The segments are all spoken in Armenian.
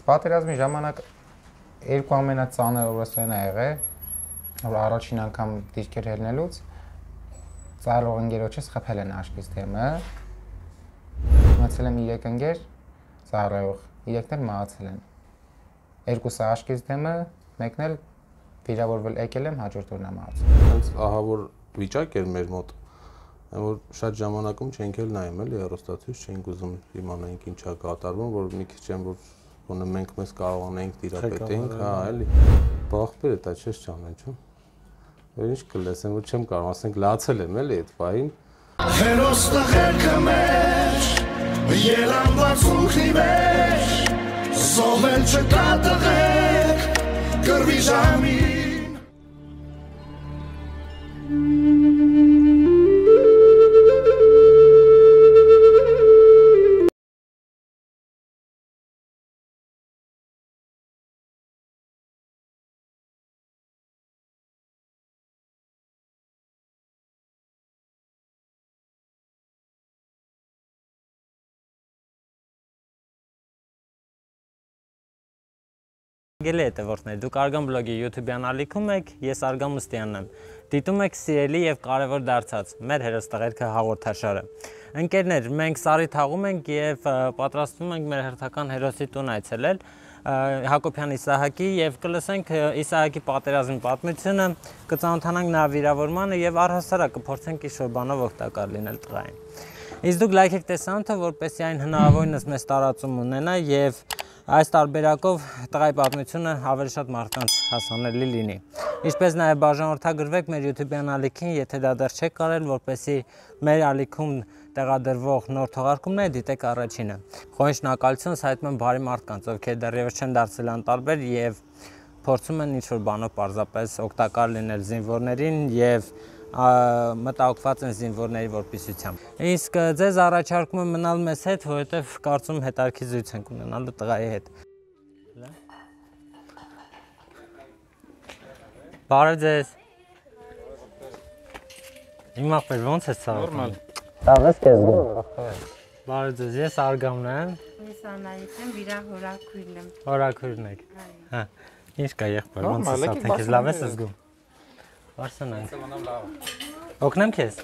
պատերազմի ժամանակ երկու ամենածանր օրս այն ա եղել, որ առաջին անգամ դիրքեր ելնելուց ծառող ընկերոջս խփել են աչքից դեմը։ Մնացել եմ 3 ընկեր ծառող, 3-ն էլ մահացել են։ Երկուսը աչքից դեմը, մեկն էլ վիրավորվել եկել եմ հաջորդ օրն եմ մահացել։ Հենց ահավոր վիճակ էր մեր մոտ, որ շատ ժամանակում չենք էլ նայում էլի հեռուստացույց, չենք ուզում իմանանք ինչա կատարվում, որ մի քիչ են որ ոնը մենք մեզ կարողանենք տիրապետենք, հա, էլի։ Բախբեր է դա չես ճանաչ, հա։ Որ ինչ կլեսեմ, որ չեմ կարող, ասենք լացել եմ էլի այդ պահին։ Հերոստը խելքը մեջ, ելանված ուղնի մեջ, զովել չկա տղեք, կրվի ժամին։ Գելի հետևորդներ, դուք Արգամ բլոգի YouTube-յան ալիքում եք, ես Արգամ Մուստյանն եմ։ Դիտում եք սիրելի եւ կարևոր դարձած մեր հերոստղերքը հաղորդաշարը։ Ընկերներ, մենք Սարի թաղում ենք եւ պատրաստվում ենք մեր հերթական հերոսի տուն այցելել Հակոբյան Իսահակի եւ կլսենք Իսահակի պատերազմի պատմությունը, կծանոթանանք նրա վիրավորմանը եւ առհասարակ կփորձենք ինչ-որ բանով օգտակար լինել տղային։ Իսկ դուք լայք եք տեսանյութը, որպեսզի այն հնարավորինս մեծ տարածում ունենա եւ այս տարբերակով տղայի պատմությունը ավելի շատ մարդկանց հասանելի լինի։ Ինչպես նաև բաժանորդագրվեք մեր YouTube-յան ալիքին, եթե դա դեռ չեք կարել, որպեսզի մեր ալիքում տեղադրվող նոր թողարկումները դիտեք առաջինը։ Խորին շնորհակալություն սայթում եմ բարի մարդկանց, ովքեր դեռևս չեն դարձել անտարբեր եւ փորձում են ինչ-որ բանով պարզապես օգտակար լինել զինվորներին եւ մտահոգված են զինվորների որպիսությամբ։ Իսկ ձեզ առաջարկում եմ մնալ մեզ հետ, որովհետև կարծում հետարքի զրույց ենք ունենալու տղայի հետ։ Բարև ձեզ։ Իմ ախպեր, ո՞նց ես ցավում։ Նորմալ։ Տաղես քեզ գում։ Բարև ձեզ, ես Արգամն եմ։ Ես Անահիտ եմ, վիրա հորաքույրն եմ։ Հորաքույրն եք։ Հա։ Ինչ կա եղբայր, ո՞նց ես ասենք, քեզ լավ ես զգում։ Բարսանանք։ Օգնեմ քեզ։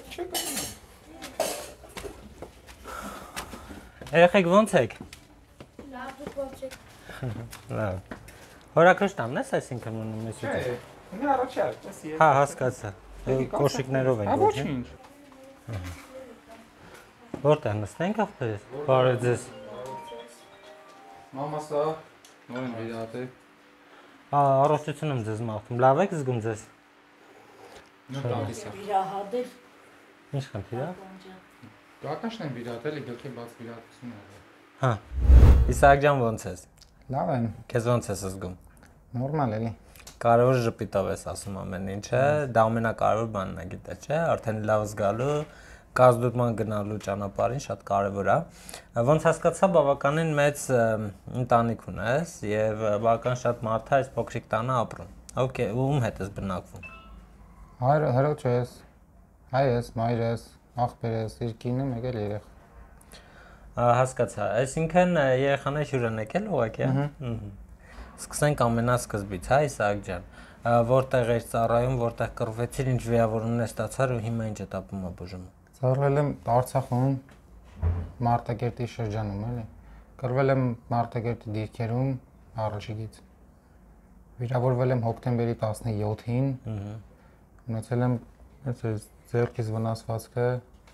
Երեխեք ո՞նց եք։ Լավ, դուք ո՞նց եք։ Լավ։ Հորաքրշտամն ես այսինքն ունում ես ուտել։ Մի առաջարկ, ես Հա, հասկացա։ Կոշիկներով են։ Ոչինչ։ Որտեղ նստենք ախպերս։ Բարև ձեզ։ Մամասա, նոր եմ վիրատել։ Առողջություն եմ ձեզ մաղթում։ Լավ եք զգում ձեզ։ Վիրահատել։ Ինչ խնդիր է։ Դուականշն եմ վիրատել, գլխի բաց վիրատություն ա։ Հա։ Իսահակ ջան ո՞նց ես։ Լավ եմ։ Քեզ ո՞նց ես զգում։ Նորմալ էլի։ Կարևոր ժպիտով ես ասում ամեն ինչը, դա ամենակարևոր բանն է, գիտես, չէ՞, արդեն լավ զգալու, կազդուրման գնալու ճանապարհին շատ կարևոր է։ Ոնց հասկացա, բավականին մեծ ընտանիք ունես եւ բավական շատ մարդ է այս փոքրիկ տանը ապրում։ Okay, ում հետ ես բնակվում։ Հրոջ ես, հայ ես, մայր ես, աղբեր ես, իր կինը, մեկ էլ երեխա։ Հասկացա, այսինքն երեխաները հյուր են եկել ուղղակի, հա։ Սկսենք ամենասկզբից, հա, Իսահակ ջան։ Որտեղ էր ծառայում, որտեղ կռվեցիր, ինչ վիրավորումներ ստացար ու հիմա ինչ этаպում է բուժումը։ Ծառայել եմ Արցախում, Մարտակերտի շրջանում, էլի։ Կռվել եմ Մարտակերտի դիրքերում առաջիկից։ Վիրավորվել եմ հոկտեմբերի 17-ին։ Ունեցել եմ այս ձեռքից վնասվածքը,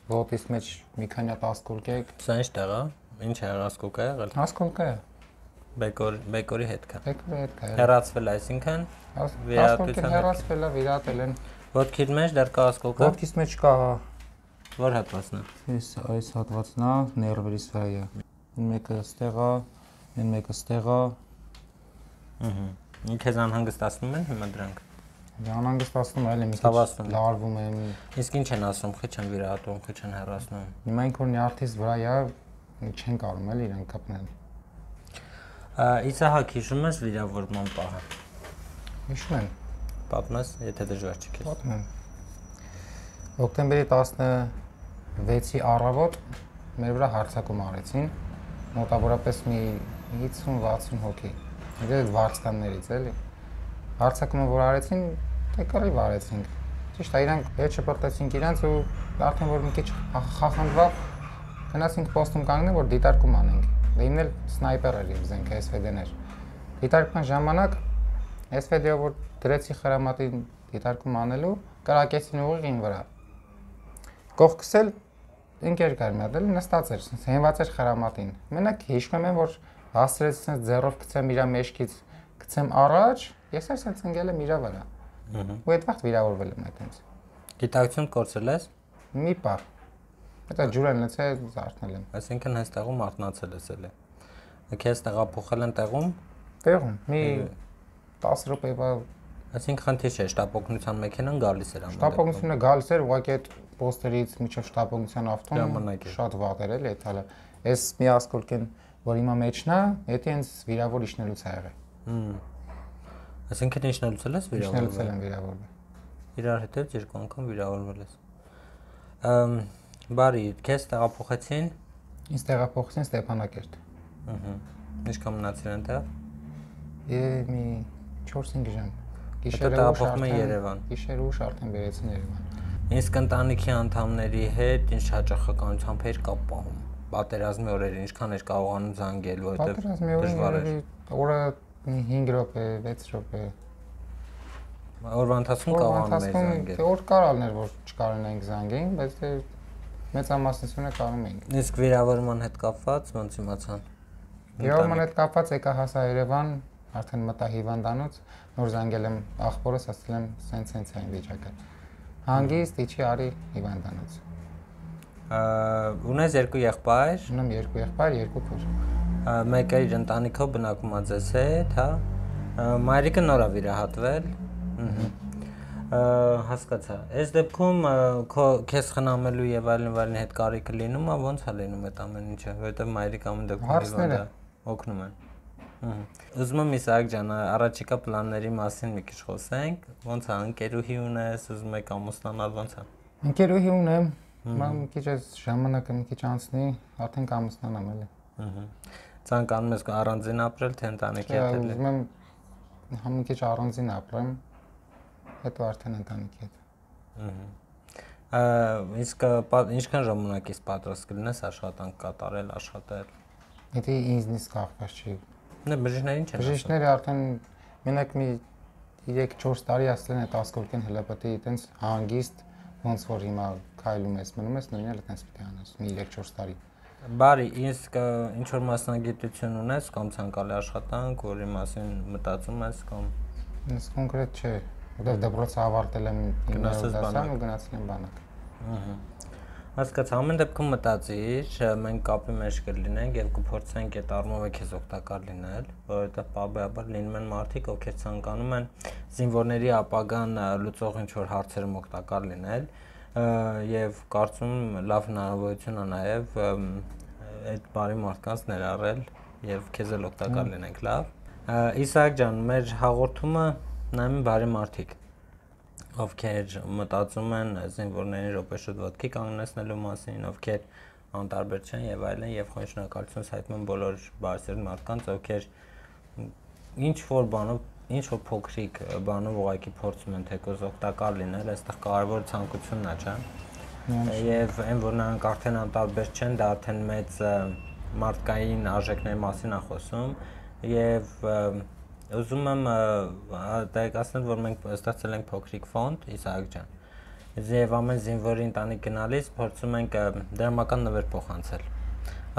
ոտից մեջ մի քանի հատ ասկոլկեք։ Սա ինչ տեղ է։ Ինչ է ասկոլկա եղել։ Ասկոլկա է։ Բեկորի հետ կա։ Բեկորի հետ կա։ Հեռացվել այսինքն ասկոլկեն հեռացվել է, վիրատել են։ Ոտքիդ մեջ դեռ կա ասկոլկա։ Ոտքից մեջ կա։ Որ հատվածն է։ Այս հատվածն է, ներվերի սվայը։ Մեկը ստեղ է, մեկը ստեղ է։ Քեզ անհանգստացնում են հիմա դրանք։ Անհանգստացնում է, էլի մի քիչ լարվում եմ։ Իսկ ինչ են ասում, խիչ են վիրահատում, խիչ են հեռացնում։ Հիմա ինքն որ նյարդից վրա է, չեն կարող էլի իրեն կապնել։ Իսահակ, հիշում ես վիրավորման պահը։ Հիշում եմ։ Պատմես, եթե դժվար չի քեզ։ Պատմեմ։ Հոկտեմբերի 16-ի առավոտ մեր վրա հարձակում արեցին։ Մոտավորապես մի 50-60 հոգի։ Դե վարձկաններից էլի։ Հարցակումը որ արեցին, դե կռիվ արեցինք։ Ճիշտ է, իրանք հետ շփոթեցինք իրանց ու արդեն որ մի քիչ խախնդվավ, գնացինք պոստում կանգնել, որ դիտարկում անենք։ Դե իմն էլ սնայպեր էր իմ զենք SVD-ներ։ Դիտարկման ժամանակ SVD-ով որ դրեցի խրամատին դիտարկում անելու, կրակեցին ուղիղ ին վրա։ Կողքս էլ ընկեր կար մի հատ էլ նստած էր, հենված էր խրամատին։ Մենակ հիշում եմ, որ հասցրեց sense ձեռով գցեմ իր մեջքից, գցեմ առաջ, ես էլ sense ընկել եմ իր վրա։ Ու այդ վաղ վիրավորվել եմ այդպես։ Գիտակցություն կորցրել ես։ Մի պահ։ Հետո ջուրն լցե զարթնել եմ։ Այսինքն հենց տեղում արթնացել ես էլի։ Քեզ տեղափոխել են տեղում։ Տեղում մի 10 րոպեվա, այսինքն խնդիր չէ, շտապօգնության մեքենան գալիս էր ամեն։ Շտապօգնությունը գալիս էր, ուղղակի այդ պոստերից միջև շտապօգնության ավտոն շատ վատ էր էլի այդ հալը։ Այս մի ասկոլկեն, որ հիմա մեջն է, դա հենց վիրավոր իջնելուց ա եղել։ Այսինքն իջնելուց ես վիրավորվել։ Իջնելուց եմ վիրավորվել։ Իրար հետ երկու անգամ վիրավորվել ես։ Բարի, քեզ տեղափոխեցին։ Ինձ տեղափոխեցին Ստեփանակերտ։ Ինչքան մնացիր այնտեղ։ Մի 4-5 ժամ։ Հետո տեղափոխվում են Երևան։ Գիշեր ուշ արդեն բերեցին Երևան։ Իսկ ընտանիքի անդամների հետ ինչ հաճախականությամբ էր կապ պահում։ Պատերազմի օրերը ինչքան էր կարողանում զանգել, որովհետև դժվար էր։ Օրը 5 րոպե, 6 րոպե։ Օրվա ընթացքում կարողանում էի զանգել։ Օր կարալներ, որ չկարողանայինք զանգեին, բայց դե մեծամասնությունը կարում էինք։ Իսկ վիրավորման հետ կապված ոնց իմացան։ Վիրավորման հետ կապված եկա հասա Երևան, արդեն մտա հիվանդանոց, նոր զանգել եմ ախպորս, ասել եմ սենց այն վիճակը։ Հանգիստ իջի արի հիվանդանոց։ Ունես երկու եղբայր։ Ունեմ երկու եղբայր, երկու քույր։ Մեկը իր ընտանիքով բնակվում է ձեզ հետ, հա։ Մայրիկը նոր է վիրահատվել։ Հասկացա։ Այս դեպքում քեզ խնամելու եւ այլն հետ կարիքը լինում է, ոնց է լինում այդ ամեն ինչը, որովհետեւ մայրիկը ամեն դեպքում հիվանդ է, օգնում են։ Ուզում եմ Իսահակ ջան, առաջիկա պլանների մասին մի քիչ խոսենք։ Ոնց է, ընկերուհի ունես, ուզում եք ամուսնանալ, ոնց է։ Ընկերուհի ունեմ, մի քիչ այս ժամանակը մի քիչ անցնի, արդեն կամուսնանամ էլի։ Ցանկանում ես առանձին ապրել, թե ընտանիքի հետ։ Ուզում եմ մի քիչ առանձին ապրեմ, հետո արդեն ընտանիքի հետ։ Իսկ ինչքան ժամանակ ես պատրաստ կլինես աշխատանք կատարել, աշխատել։ Եթե ինձնից կախված չի։ Նե բժիշկներին չեն ասում։ Բժիշկները արդեն մենակ մի 3-4 տարի ասել են այդ ասկոլկեն հələ պետք է այտենց հանգիստ ոնց որ հիմա քայլում ես մնում ես նույնն էլ այտենց պետք է անես մի 3-4 տարի։ Բարի, իսկ ինչ որ մասնագիտություն ունես կամ ցանկալի աշխատանք, որի մասին մտածում ես կամ Ես կոնկրետ չէ, որտեղ դպրոցը ավարտել եմ 9-րդ դասարան ու գնացել եմ բանակ։ Հասկացա, ամեն դեպքում մտածիր, մենք կապի մեջ կլինենք եւ կփորձենք այդ առումով քեզ օգտակար լինել, որովհետեւ պարբերաբար լինում են մարդիկ, ովքեր ցանկանում են զինվորների ապագան լուծող ինչ որ հարցերում օգտակար լինել եւ կարծում լավ հնարավորություն է նաեւ այդ բարի մարդկանց ներառել եւ քեզ էլ օգտակար լինենք, լավ։ Իսահակ ջան, մեր հաղորդումը նայում են բարի մարդիկ, ովքեր մտածում են զինվորներին րոպե-շուտ ոտքի կանգնեցնելու մասին, ովքեր անտարբեր չեն եւ այլն, եւ խորին շնորհակալություն հայտնում եմ բոլոր բարեսիրտ մարդկանց, ովքեր ինչ որ փոքրիկ բանով ուղղակի փորձում են թեկոզ օգտակար լինել, այստեղ կարևոր ցանկությունն է, չէ՞։ Եվ այն որ նրանք արդեն անտարբեր չեն, դա արդեն մեծ մարդկային արժեքների մասին է խոսում եւ ուզում եմ տեղեկացնել, որ մենք ստեղծել ենք փոքրիկ ֆոնդ, Իսահակ ջան։ Եվ ամեն զինվորի ընտանիք գնալիս փորձում ենք դրամական նվեր փոխանցել։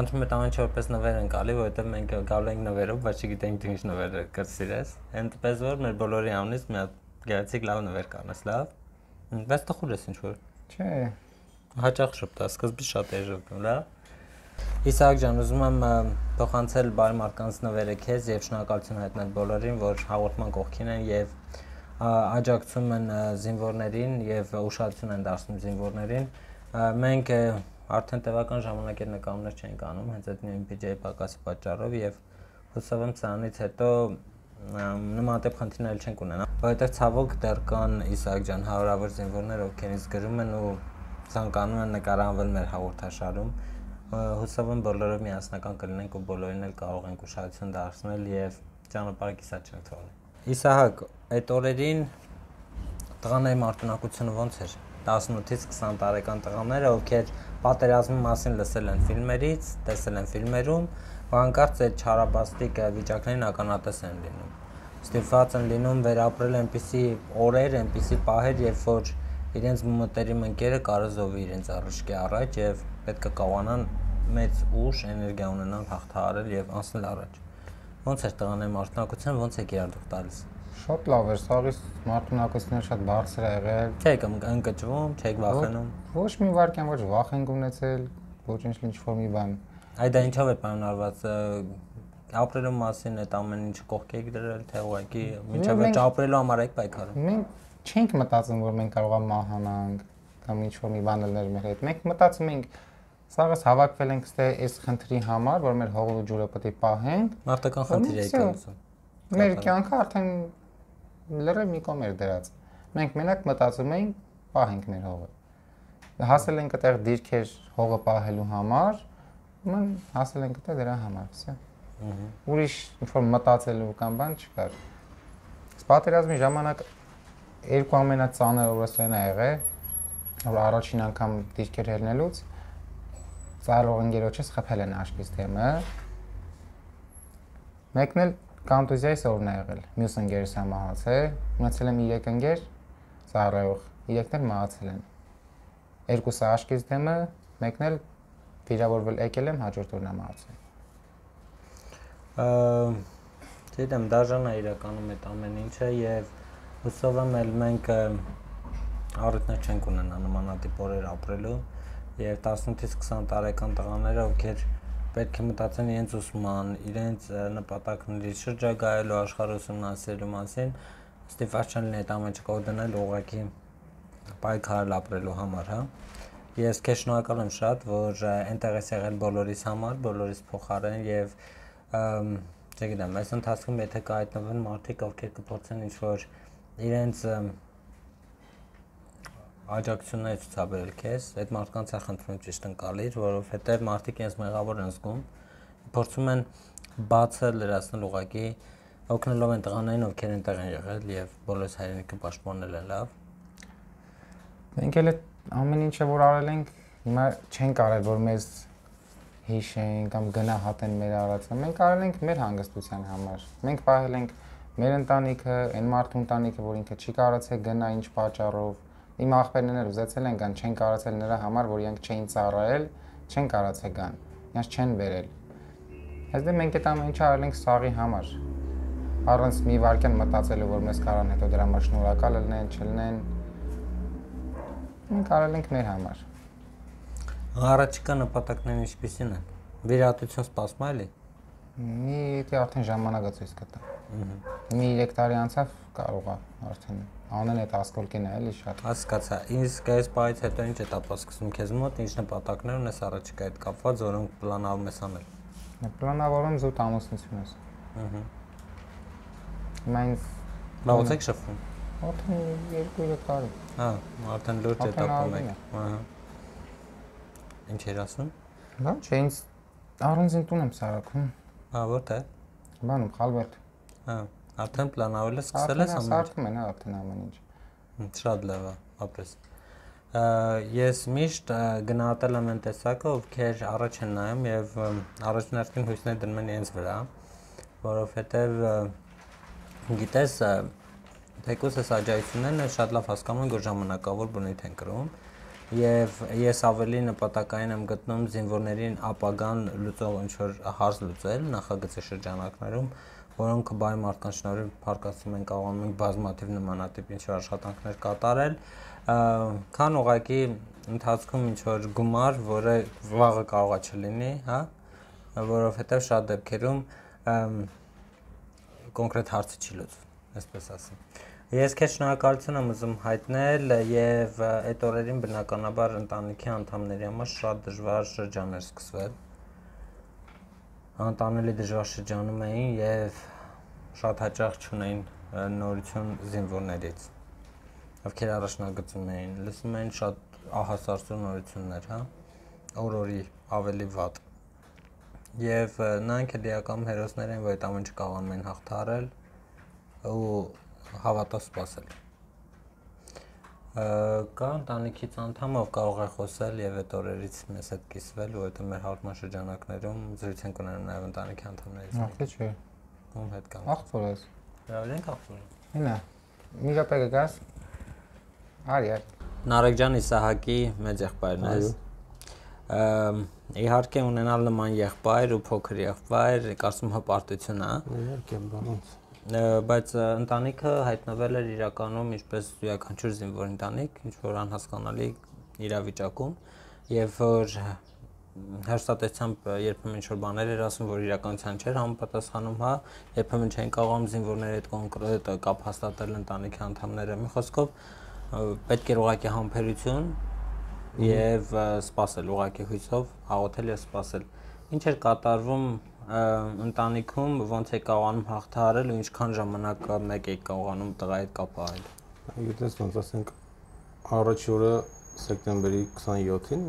Անդրում եմ ամեն ինչ որպես նվեր են գալի, որովհետև մենք գալու ենք նվերով, բայց չգիտենք դու ինչ նվեր կրսիրես։ Այնպես որ մեր բոլորի անունից մի հատ գեղեցիկ լավ նվեր կանես, լավ։ Բայց տխուր ես ինչ որ։ Չէ։ Հաճախ շփտա, սկզբից շատ է շփվում, լավ։ Իսահակ ջան, ուզում եմ փոխանցել բարի մարդկանց նվերը քեզ եւ շնորհակալություն հայտնել բոլորին, որ հաղորդման կողքին են եւ աջակցում են զինվորներին եւ ուշադրություն են դարձնում զինվորներին։ Մենք արդեն տևական ժամանակ այդ նկարումներ չենք անում, հենց այդ նույն բյուջեի պակասի պատճառով եւ հուսով եմ սրանից հետո նմանատիպ խնդիրներ չենք ունենա, որովհետեւ ցավոք դեռ կան Իսահակ ջան հարյուրավոր զինվորներ, ովքեր ինձ գրում են ու ցանկանում են նկարանվել մեր հաղորդաշարում, Հուսով եմ բոլորով միասնական կլինենք ու բոլորին էլ կարող ենք ուշադրություն դարձնել եւ ճանապարհը կիսատ չենք թողնի։ Իսահակ, այդ օրերին տղաների մարտունակությունը ո՞նց էր։ 18-ից 20 տարեկան տղաները, ովքեր պատերազմի մասին լսել են ֆիլմերից, տեսել են ֆիլմերում, հանկարծ այդ չարաբաստիկ վիճակներին ականատես են լինում։ Ստիպված են լինում վերապրել այնպիսի օրեր, այնպիսի պահեր, երբ որ իրենց մտերիմ ընկերը կարազովի իրենց առիժկի առաջ եւ պետք է կարողանան մեծ ուժ, էներգիա ունենալ հաղթահարել եւ անցնել առաջ։ Ոնց էր տղաների մարտունակությունը, ոնց եք իրար դուք տալիս։ Շատ լավ էր, սաղից մարտունակությունը շատ բարձր է եղել։ Չեք ընկճվում, չեք վախենում։ Ոչ մի վարքյան ոչ վախ ենք ունեցել, ոչ ինչ-որ մի բան։ Այդ դա ինչով է պայմանավորված ապրելու մասին այդ ամեն ինչը կողք եք դրել, թե ուղղակի մինչև վերջ ապրելու համար եք պայքարում։ Մենք չենք մտածում, որ մենք կարող ենք մահանանք կամ ինչ-որ մի բան լինել մեր հետ։ Մենք մտածում ենք սաղս հավաքվել ենք ստե այս խնդրի համար, որ մեր հողը ու ջուրը պետք է պահենք։ Մարտական խնդիր եք լուծում։ Մեր կյանքը արդեն լրիվ մի կողմ էր դրած։ Մենք մենակ մտածում ենք պահենք մեր հողը։ Հասել ենք այդտեղ դիրքեր հողը պահելու համար, մենք հասել ենք այդտեղ դրա համար, վсё։ Ուրիշ ինչ-որ մտածելու կամ բան չկար։ Պատերազմի ժամանակ երկու ամենածանր օրվան է եղել, որ առաջին անգամ դիրքեր հելնելուց ծառող ընկերոջս խփել են աչքից թեմը։ Մեկն էլ կոնտուզիայի սորն է եղել, մյուս ընկերս է մահացել, ունեցել եմ 3 ընկեր ծառայող, 3-ն էլ մահացել են։ Երկուսը աչքից թեմը, մեկն էլ վիրավորվել եկել եմ, հաջորդ օրն է մահացել։ Գիտեմ, դաժան է իրականում այդ ամեն ինչը եւ հուսով եմ էլ մենք առիթներ չենք ունենա նմանատիպ օրեր ապրելու եւ 18-ից 20 տարեկան տղաները, ովքեր պետք է մտածեն իրենց ուսման, իրենց նպատակների շրջագայելու աշխարհ ուսումնասիրելու մասին, ստիպված չեն լինի այդ ամեն ինչը կողդնել ուղղակի պայքարել ապրելու համար, հա։ Ես քեզ շնորհակալ եմ շատ, որ այնտեղ ես եղել բոլորիս համար, բոլորիս փոխարեն եւ չգիտեմ, այս ընթացքում եթե կհայտնվեն մարդիկ, ովքեր կփորձեն ինչ-որ իրենց աջակցությունները ցուցաբերել քեզ, այդ մարդկանց է խնդրում ճիշտ ընկալիր, որովհետև մարդիկ իրենց մեղավոր են զգում, փորձում են բացը լրացնել ուղղակի, օգնելով են տղաներին, ովքեր այնտեղ են եղել եւ բոլորս հայրենիքը պաշտպանել են լավ։ Մենք էլ ամեն ինչը որ արել ենք, հիմա չենք կարել, որ մեզ հիշեն կամ գնահատեն մեր արածը։ Մենք արել ենք մեր հանգստության համար։ Մենք պահել ենք մեր ընտանիքը, այն մարդու ընտանիքը, որ ինքը չի կարողացել գնա ինչ պատճառով։ Իմ աղբերներն էլ ուզեցել են գան, չեն կարողացել նրա համար, որ իրենք չէին ծառայել, չեն կարողացել գան։ Իրենց չեն բերել։ Այսինքն մենք այդ ամեն ինչը արել ենք սաղի համար։ Առանց մի վարքյան մտածելու, որ մեզ կարան հետո դրա համար շնորհակալ լինեն, չլինեն։ Մենք արել ենք մեր համար։ Առաջիկա նպատակներն ինչպիսին են։ Վիրահատություն սպասում է էլի։ Մի դե արդեն ժամանակը ցույց կտա։ Մի 3 տարի անցավ կարող է արդեն անեն այդ ասկոլկին է էլի շատ։ Հասկացա։ Իսկ այս պահից հետո ինչ էտապ սկսում քեզ մոտ, ինչ նպատակներ ունես առաջիկա հետ կապված, որոնք պլանավորում ես անել։ Պլանավորում զուտ ամուսնությունս։ Հիմա ինձ լավ եք շփվում։ Արդեն 2-3 տարի։ Հա, արդեն լուրջ էտապում եք։ Ահա։ Ինչ էր ասում։ Լավ, չէ, ինձ առանձին տուն եմ սարքում։ Հա, որտե՞ղ։ Բանում, Խալվերտ։ Հա, արդեն պլանավորել ես, սկսել ես ամեն ինչ։ Սարքում են արդեն ամեն ինչ։ Շատ լավ է, ապրես։ Ես միշտ գնահատել եմ այն տեսակը, ովքեր առաջ են նայում եւ առաջնահերթին հույսներ դնում են իրենց վրա, որովհետեւ գիտես, թեկուզ այս աջակցությունները շատ լավ հասկանում են, որ ժամանակավոր բնույթ են կրում եւ ես ավելի նպատակային եմ գտնում զինվորներին ապագան լուծող ինչ-որ հարց լուծել նախագծի շրջանակներում, որոնք բարի մարդկանց շնորհիվ փառկացում են կարողանում ենք բազմաթիվ նմանատիպ ինչ-որ աշխատանքներ կատարել, քան ուղղակի ընթացքում ինչ-որ գումար, որը վաղը կարող է չլինի, հա, որովհետեւ շատ դեպքերում կոնկրետ հարցը չի լուծվում, այսպես ասեմ։ Ես քեզ շնորհակալություն եմ ուզում հայտնել եւ այդ օրերին բնականաբար ընտանիքի անդամների համար շատ դժվար շրջան էր սկսվել։ Անտանելի դժվար շրջանում էին եւ շատ հաճախ չունեին նորություն զինվորներից, ովքեր առաջնագծում էին, լսում էին շատ ահասարսուր նորություններ, հա։ օրորի ավելի վատ։ Եվ նրանք էլ իրական հերոսներ են, որ այդ ամեն ինչը կարողանում են հաղթահարել ու հավատալ սպասել։ Կա ընտանիքից անդամ, ով կարող է խոսել եւ այդ օրերից մեզ հետ կիսվել, որովհետեւ մեր հաղորդման շրջանակներում զրույց ենք ունենում նաեւ ընտանիքի անդամներից։ Ահա չէ։ Ում հետ կամ։ Ախտոր ես։ Լավ ենք ախտորը։ Հինա։ Մի րոպե գաս։ Արի։ Նարեկ ջան Իսահակի մեծ եղբայրն ես։ Իհարկե ունենալ նման եղբայր ու փոքր եղբայր, կարծում հպարտություն է։ Իհարկե, բանից։ Բայց ընտանիքը հայտնվել էր իրականում ինչպես յուրաքանչյուր զինվոր ընտանիք, ինչ որ անհասկանալի իրավիճակում, եւ որ հերթատեսությամբ երբեմն ինչ-որ բաներ էր ասում, որ իրականության չէր համապատասխանում, հա, երբեմն չէին կարողանում զինվորների հետ կոնկրետ կապ հաստատել ընտանիքի անդամները։ Մի խոսքով պետք էր ուղղակի համբերություն եւ սպասել, ուղղակի հույսով աղոթել եւ սպասել։ Ինչ էր կատարվում ընտանիքում, ոնց է կարողանում հաղթահարել ու ինչքան ժամանակ մեկ է կարողանում տղայի հետ կապ առնել։ Գիտես ոնց ասենք առաջի օրը սեպտեմբերի 27-ին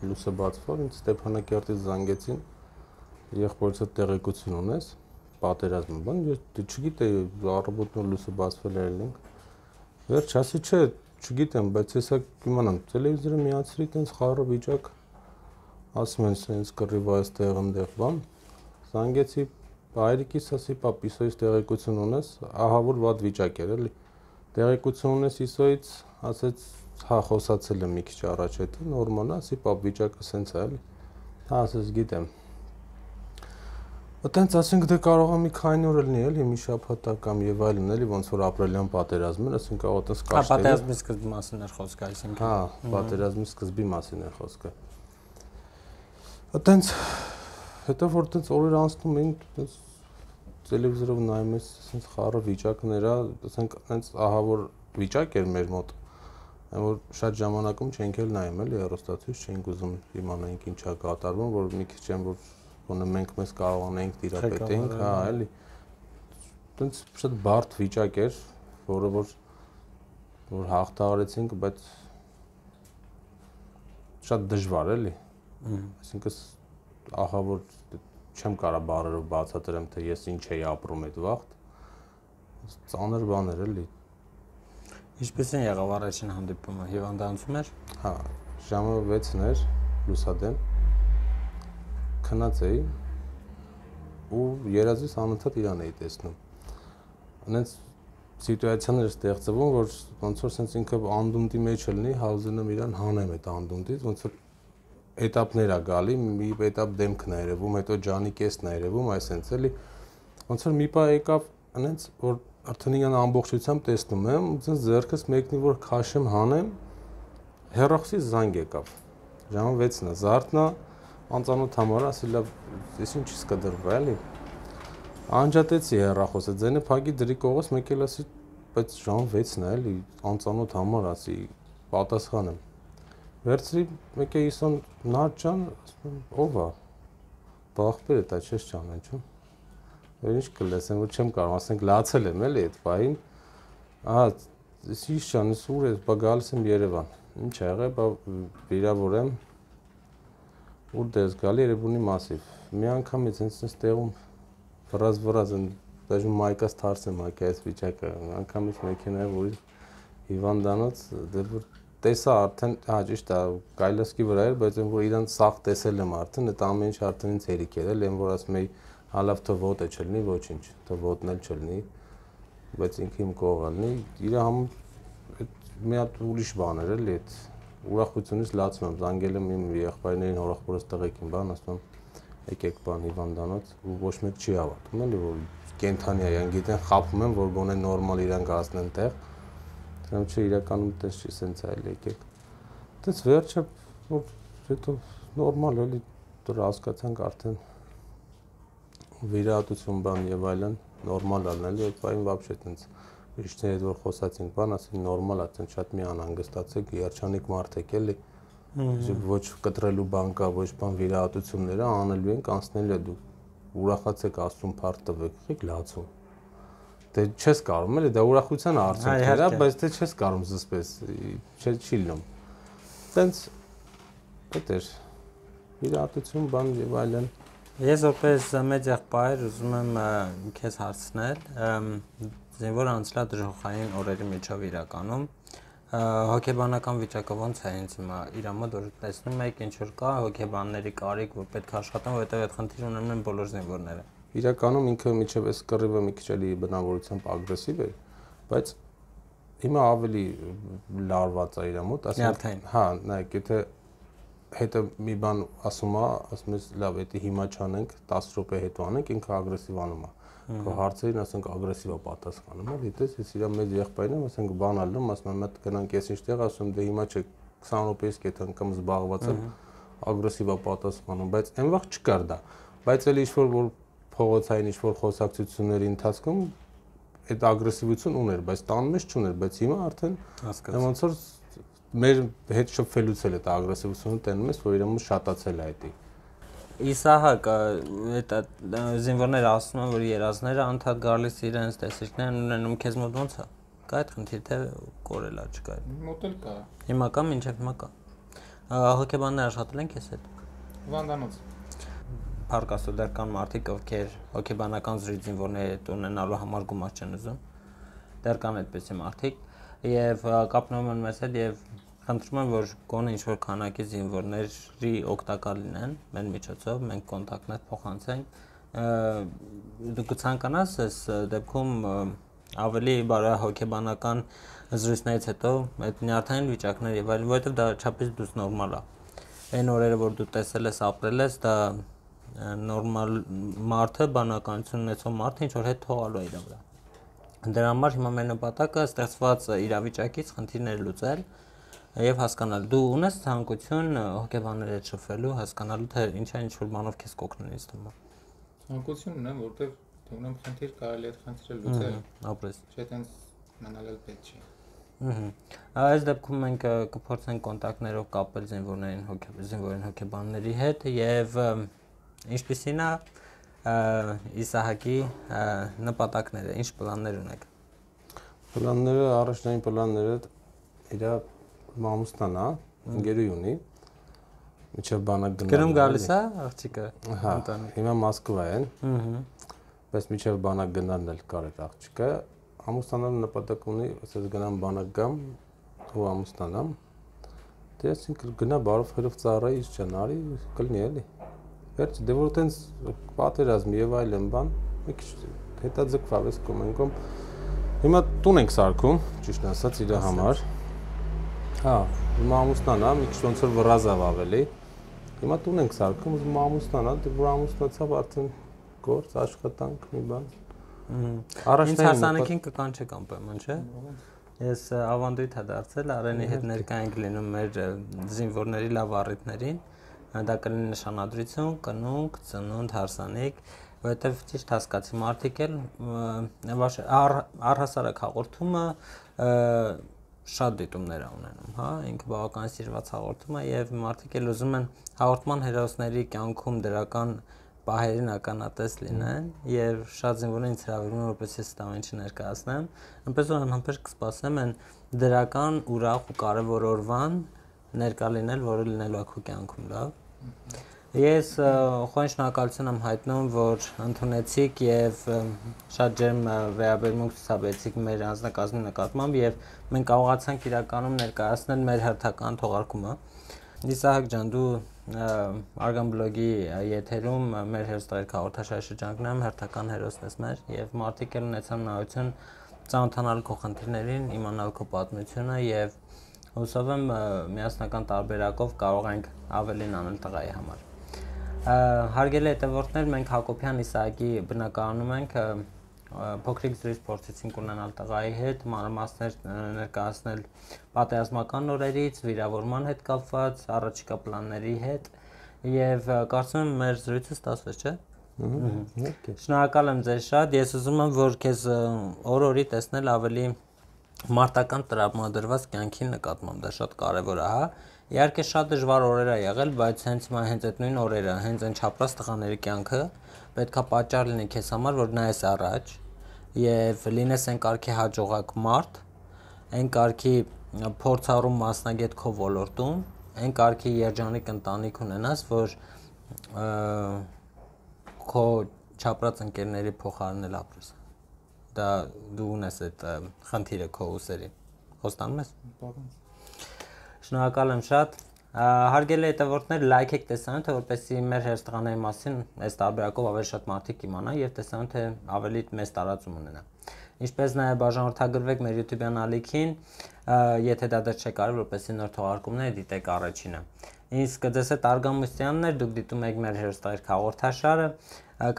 լույսը բացվող ինձ Ստեփանակերտից զանգեցին եղբորից հետ տեղեկություն ունես պատերազմը բան ես չգիտեի առավոտն լույսը բացվել էր ենք վերջ ասի չէ չգիտեմ բայց հեսա կիմանամ տելևիզորը միացրի տենց խառը վիճակ ասում են սենց կռիվ այստեղ ընդեղ բան զանգեցի հայրիկիս ասի պապ իսոյից տեղեկություն ունես ահա որ վատ վիճակ էր էլի տեղեկություն ունես իսոյից ասեց հա խոսացել եմ մի քիչ առաջ հետո նորմալ է ասի պապ վիճակը սենց է էլի հա ասես գիտեմ այտենց ասենք դե կարող է մի քանի օր լինի էլի մի շաբաթ կամ եւ այլն էլի ոնց որ ապրիլյան պատերազմն ասենք կարող է տես կաշտել պատերազմի սկզբի մասին էր խոսքը այսինքն հա պատերազմի սկզբի մասին էր խոսքը այտենց հետո որ տենց օրեր անցնում էին տենց տելևիզորով նայում ես ասենք խառը վիճակներ է ասենք տենց ահա որ վիճակ էր մեր մոտ որ շատ ժամանակում չենք էլ նայում էլի հեռուստացույց չենք ուզում իմանանք ինչա կատարվում որ մի քիչ են որ ոնը մենք մեզ կարողանենք տիրապետենք հա էլի տենց շատ բարդ վիճակ էր որը որ հաղթահարեցինք բայց շատ դժվար էլի այսինքն ահա որ չեմ կարա բառերով բացատրեմ թե ես ինչ էի ապրում այդ վաղտ ծանր բաներ էլի Ինչպես են եղավ առաջին հանդիպումը հիվանդանոցում էր հա ժամը 6-ն էր լուսադեն քնած էի ու երազից անընդհատ իրան էի տեսնում այնց սիտուացիաներ ստեղծվում որ ոնց որ sense ինքը անդունդի մեջ լինի հաուզենը իրան հանեմ այդ անդունդից ոնց որ էտապներ է գալի մի էտապ դեմքն է երևում հետո ջանի կեսն է երևում այսպես էլի ոնց որ մի պա եկավ այնց որ արդեն իրան ամբողջությամբ տեսնում եմ ու ձեռքս մեկնի որ քաշեմ հանեմ հեռախոսի զանգ եկավ ժամը 6-ն է զարթնա անծանոթ համար ասի լավ ես ինչի սկդրվա էլի անջատեցի հեռախոսը ձենը փակի դրի կողոս մեկ էլ ասի բայց ժամը 6-ն է էլի անծանոթ համար ասի պատասխանեմ վերցրի մեկ է իսոն նար ջան ով է բախբեր է դա չես ճանաչում Ինչ կլեսեմ, որ չեմ կարող, ասենք լացել եմ էլի այդ պահին։ Ահա, ինչ ջան, ես ուր ես, բա գալիս եմ Երևան։ Ինչ ա եղել, բա վիրավոր եմ։ Ուր դες գալի Երևանի մասիվ։ Մի անգամից այնպես տեղում վրազ են, դաժե մայկաս թարսեմ ակա այս վիճակը։ Անգամից մեքենա որի հիվանդանոց, դեռ որ տեսա արդեն, հա ճիշտ է, Գայլոսկի վրա էր, բայց որ իրան սաղ տեսել եմ արդեն, այդ ամեն ինչ արդեն ինձ հերիք էր, էլի, որ ասում էի Հալավ թող ոտ է չլինի, ոչինչ, թող ոտն էլ չլինի, բայց ինքը իմ կողը լինի, իր համ մի հատ ուրիշ բան էր էլի, այդ ուրախությունից լացում եմ, զանգել եմ իմ եղբայրներին հորախորս տղեկին բան, ասում եմ եկեք բան հիվանդանոց ու ոչ մեկ չի հավատում էլի, որ կենթանի է, իրան գիտեն, խաբում են, որ գոնե նորմալ իրան կհասնեն տեղ, դրանք չէ իրականում տես չի, սենց է էլի եկեք, տես վերջը, որ հետո նորմալ էլի, դուր հասկացանք արդեն վիրահատություն բան եւ այլն նորմալ ալնել այդ բանը вообще տենց իշտեր հետ որ խոսացինք բան ասին նորմալ է տենց շատ մի անհանգստացեք երջանիկ մարդ եք էլի ոչ կտրելու բան կա ոչ բան վիրահատությունները անելու են կանցնելու է դու ուրախացեք աստուն փառք տվեք եք լացում դե չես կարող էլի դա ուրախության արդյունք է բայց դե չես կարող զսպես չի լինում տենց դա էր իրատություն բան եւ այլն։ Ես որպես մեծ եղբայր ուզում եմ քեզ հարցնել, զինվոր անցյալ դժոխային օրերի միջով իրականում հոգեբանական վիճակը ոնց է ինձ հիմա իր մոտ որ տեսնում եք ինչ որ կա հոգեբանների կարիք որ պետք է աշխատեն որովհետեւ այդ խնդիրը ունեն են բոլոր զինվորները։ Իրականում ինքը միջև այս կռիվը մի քիչ էլի բնավորությամբ ագրեսիվ է, բայց հիմա ավելի լարված է իր մոտ, ասենք, հա, նայեք, եթե հետը մի բան ասում է, լավ, եթե հիմա չանենք, 10 րոպե հետո անենք, ինքը ագրեսիվ անում է։ Քո հարցերին ասենք ագրեսիվ է պատասխանում, էլի, դες ես իր մեծ եղբայրն եմ, ասենք բան ալնում, ասում եմ, մտ գնանք ես ինչտեղ, ասում դե հիմա չէ 20 րոպեից կետ անգամ զբաղված եմ, ագրեսիվ է պատասխանում, բայց այն վաղ չկար դա։ Բայց էլի ինչ-որ փողոցային ինչ-որ խոսակցությունների ընթացքում այդ ագրեսիվություն ուներ, բայց տան մեջ չուներ, բայց հիմա արդեն ոնց որ մեր հետ շփվելուց էլ այդ ագրեսիվությունը տենում ես, որ իրեն շատացել է դա։ Իսահակ, այդ զինվորները ասում են, որ երազները անդադ գալիս իրենց տեսիչներն ունենում քեզ մոտ ոնց է։ Կա այդ խնդիր թե կորելա չկա։ Մոտ էլ կա։ Հիմա կա, մինչև հիմա կա։ Հոգեբաններ աշխատել են քեզ հետ։ Վանդանոց։ Փառք Աստծո դեռ կան մարդիկ, ովքեր հոգեբանական զրույց զինվորների հետ ունենալու համար գումար չեն ուզում։ Դեռ կան այդպիսի մարդիկ եւ կապնում են մեզ հետ եւ խնդրում եմ որ գոնե ինչ-որ քանակի զինվորների օգտակար լինեն մեր միջոցով, մենք կոնտակտներ փոխանցենք։ Դու կցանկանաս այս դեպքում ավելի բարի հոգեբանական զրույցներից հետո այդ նյարդային վիճակներ եւ այլն, որովհետեւ դա չափից դուրս նորմալ է։ Այն օրերը որ դու տեսել ես, ապրել ես, դա նորմալ մարդը, բանականություն ունեցող մարդը ինչ որ հետ թողալու է իր վրա։ Դրա համար հիմա մեր նպատակը ստեղծված իրավիճակից խնդիրներ լուծել եւ հասկանալ դու ունես ցանկություն հոգեբանների հետ շփվելու, հասկանալու թե ինչա ինչ որ բանով քեզ կօգնեն ինձ թվում է։ Ցանկություն ունեմ, որտեվ թվում եմ խնդիր կարելի է այդ խնդիրը լուծել։ Ապրես։ Չէ՞ տենց մնալ էլ պետք չի։ Այս դեպքում մենք կփորձենք կոնտակտներով կապել զինվորային հոգեբանների հետ եւ ինչպիսին է Իսահակի նպատակները, ինչ պլաններ ունեք։ Պլանները, առաջնային պլանները իր մամուստան է, ընկերուհի ունի։ Միջև բանակ գնալ։ Գրում գալիս է աղջիկը։ Հա, հիմա Մոսկվա են։ Բայց միջև բանակ գնալն էլ կար այդ աղջիկը։ Ամուսնանալու նպատակ ունի, ասես գնամ բանակ գամ ու ամուսնանամ։ Դե ասենք գնա բարով հերով ծառայի ինչ ճանարի, կլինի էլի։ Վերջ դե որ տենց պատերազմ եւ այլն բան, մի քիչ հետաձգվավ էս կոմենկոմ։ Հիմա տուն ենք սարքում, ճիշտ ասած իր համար։ Հա, հիմա ամուսնանա, մի քիչ ոնց որ վրազավ ավելի։ Հիմա տուն ենք սարքում, ուզում ամուսնանա, դե որ ամուսնացավ արդեն գործ, աշխատանք, մի բան։ Ինձ հարսանեկին կկանչեք անպայման, չէ՞։ Ես ավանդույթ եմ դարձել, Արենի հետ ներկա ենք լինում մեր զինվորների լավ առիթներին։ Դա կլինի նշանադրություն, կնունկ, ծնունդ, հարսանիք, որովհետև ճիշտ հասկացի մարդիկ էլ առհասարակ հաղորդումը շատ դիտումներ է ունենում, հա, ինքը բավական սիրված հաղորդում է եւ մարդիկ էլ ուզում են հաղորդման հերոսների կյանքում դրական պահերին ականատես լինեն եւ շատ զինվորներ ինձ հրավիրում են որպես ես դա ինչը ներկայացնեմ, այնպես որ անհամբեր կսպասեմ այն դրական, ուրախ ու կարեւոր օրվան ներկա լինել, որը լինելու է քո կյանքում, լավ։ Ես խորին շնորհակալություն եմ հայտնում, որ ընդունեցիք եւ շատ ջերմ վերաբերմունք ցուցաբերեցիք մեր անձնակազմի նկատմամբ եւ մենք կարողացանք իրականում ներկայացնել մեր հերթական թողարկումը։ Իսահակ ջան, դու Արգամ բլոգի եթերում մեր հերոստայք հաղորդաշարի շրջանակներում եմ հերթական հերոսն ես մեր եւ մարդիկ էլ ունեցան նայություն ծանոթանալ քո խնդիրներին, իմանալ քո պատմությունը եւ հուսով եմ միասնական տարբերակով կարող ենք ավելին անել տղայի համար։ Հարգելի հետևորդներ, մենք Հակոբյան Իսահակի բնակարանում ենք, փոքրիկ զրույց փորձեցինք ունենալ տղայի հետ, մանրամասներ ներկայացնել պատերազմական օրերից, վիրավորման հետ կապված, առաջիկա պլանների հետ եւ կարծում եմ մեր զրույցը ստացվեց, չէ՞։ Շնորհակալ եմ ձեզ շատ, ես ուզում եմ որ քեզ օր-օրի տեսնել ավելի մարտական տրավմադրված կյանքի նկատմամբ, դա շատ կարևոր է, հա։ Իհարկե շատ դժվար օրեր է եղել, բայց հենց այդ նույն օրերը, հենց այն չափրած տղաների կյանքը պետքա պատճառ լինի քեզ համար, որ նայես առաջ եւ լինես այն կարգի հաջողակ մարդ, այն կարգի փորձառու մասնագետ քո ոլորտում այն կարգի երջանիկ ընտանիք ունենաս, որ քո չապրած ընկերների փոխարինել ապրես։ Դա դու ունես այդ խնդիրը քո ուսերի։ Խոստանում ես։ Շնորհակալ եմ շատ։ Հարգելի հետևորդներ, լայքեք տեսանյութը, թե որպեսզի մեր հերոստղաների մասին այս տարբերակով ավելի շատ մարդիկ իմանան եւ տեսանյութը ավելի մեծ տարածում ունենա։ Ինչպես նաեւ բաժանորդագրվեք մեր YouTube-յան ալիքին, եթե դա դեռ չեք արել, որպեսզի նոր թողարկումներ դիտեք առաջինը։ Իսկ դες է Արգամուստյաններ, դուք դիտում եք մեր հերոստղեր հաղորդաշարը,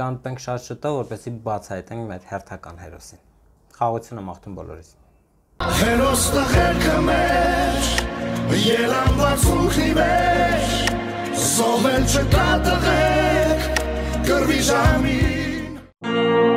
կհանդիպենք շատ շուտով, որպեսզի բացահայտենք մեր հերթական հերոսին։ Խաղաղություն եմ աղթում բոլորիս։ Հերոստղերքը մեր Ելանված ուքնի մեջ Զովել չկա տղեք Կրվի ժամին